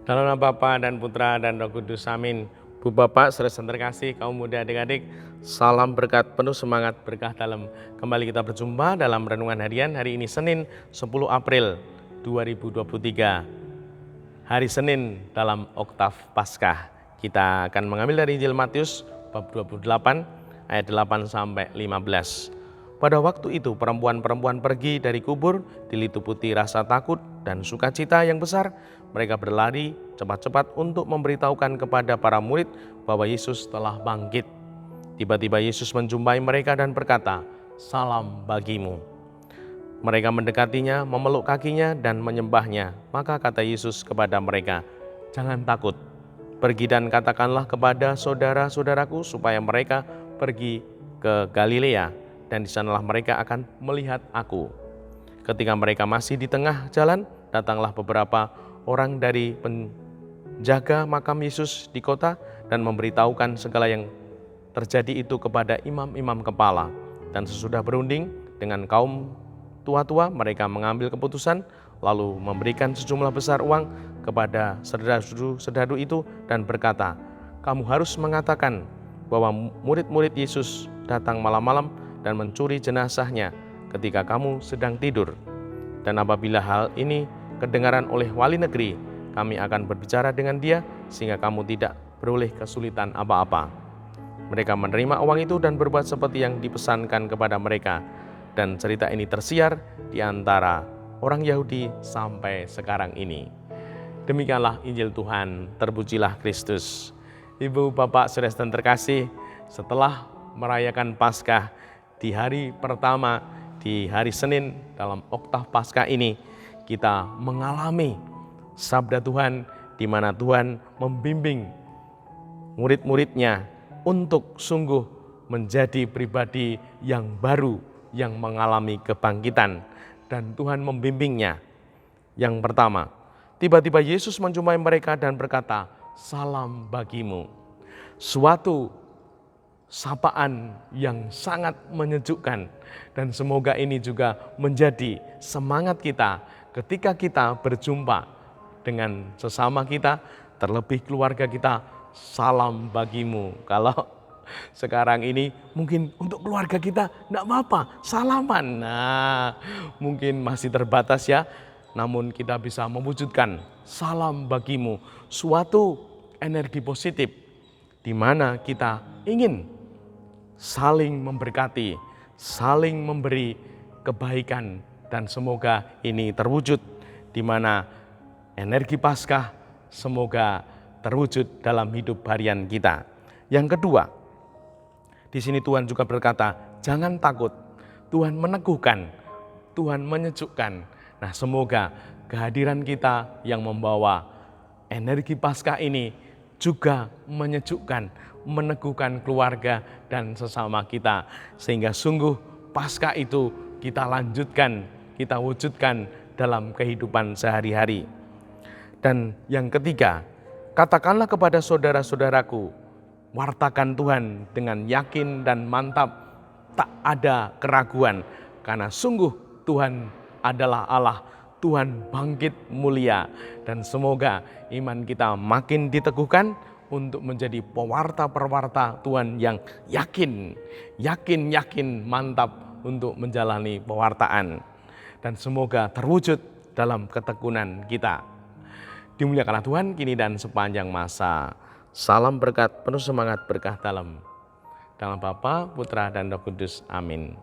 Dalam nama Bapa dan Putra dan Roh Kudus, amin. Bu Bapak, saudara terkasih, kaum muda adik-adik, salam berkat penuh semangat berkah dalam. Kembali kita berjumpa dalam renungan harian hari ini Senin 10 April 2023. Hari Senin dalam oktav Paskah. Kita akan mengambil dari Injil Matius bab 28 ayat 8 sampai 15. Pada waktu itu perempuan-perempuan pergi dari kubur diliputi rasa takut dan sukacita yang besar. Mereka berlari cepat-cepat untuk memberitahukan kepada para murid bahwa Yesus telah bangkit. Tiba-tiba Yesus menjumpai mereka dan berkata, "Salam bagimu." Mereka mendekatinya, memeluk kakinya dan menyembahnya. Maka kata Yesus kepada mereka, "Jangan takut. Pergi dan katakanlah kepada saudara-saudaraku supaya mereka pergi ke Galilea, dan di sanalah mereka akan melihat aku." Ketika mereka masih di tengah jalan, datanglah beberapa orang dari penjaga makam Yesus di kota dan memberitahukan segala yang terjadi itu kepada imam-imam kepala. Dan sesudah berunding dengan kaum tua-tua, mereka mengambil keputusan lalu memberikan sejumlah besar uang kepada serdadu itu dan berkata, "Kamu harus mengatakan bahwa murid-murid Yesus datang malam-malam dan mencuri jenazahnya ketika kamu sedang tidur. Dan apabila hal ini kedengaran oleh wali negeri, kami akan berbicara dengan dia sehingga kamu tidak beroleh kesulitan apa-apa." Mereka menerima uang itu dan berbuat seperti yang dipesankan kepada mereka. Dan cerita ini tersiar di antara orang Yahudi sampai sekarang ini. Demikianlah Injil Tuhan, terpujilah Kristus. Ibu, Bapak, saudara terkasih, setelah merayakan Paskah di hari pertama, di hari Senin dalam oktav Paskah ini, kita mengalami sabda Tuhan di mana Tuhan membimbing murid-muridnya untuk sungguh menjadi pribadi yang baru, yang mengalami kebangkitan. Dan Tuhan membimbingnya. Yang pertama, tiba-tiba Yesus menjumpai mereka dan berkata, "Salam bagimu." Suatu sapaan yang sangat menyejukkan, dan semoga ini juga menjadi semangat kita ketika kita berjumpa dengan sesama kita, terlebih keluarga kita. Salam bagimu. Kalau sekarang ini mungkin untuk keluarga kita enggak apa-apa, salaman. Nah, mungkin masih terbatas ya, namun kita bisa mewujudkan salam bagimu, suatu energi positif di mana kita ingin saling memberkati, saling memberi kebaikan, dan semoga ini terwujud di mana energi Paskah semoga terwujud dalam hidup harian kita. Yang kedua, di sini Tuhan juga berkata, jangan takut. Tuhan meneguhkan, Tuhan menyejukkan. Nah, semoga kehadiran kita yang membawa energi Paskah ini juga menyejukkan, meneguhkan keluarga dan sesama kita. Sehingga sungguh Paskah itu kita lanjutkan, kita wujudkan dalam kehidupan sehari-hari. Dan yang ketiga, katakanlah kepada saudara-saudaraku, wartakan Tuhan dengan yakin dan mantap, tak ada keraguan, karena sungguh Tuhan adalah Allah, Tuhan bangkit mulia. Dan semoga iman kita makin diteguhkan untuk menjadi pewarta-pewarta Tuhan yang yakin, mantap untuk menjalani pewartaan. Dan semoga terwujud dalam ketekunan kita. Dimuliakanlah Tuhan kini dan sepanjang masa. Salam berkat, penuh semangat berkah dalam Bapa, Putra, dan Roh Kudus. Amin.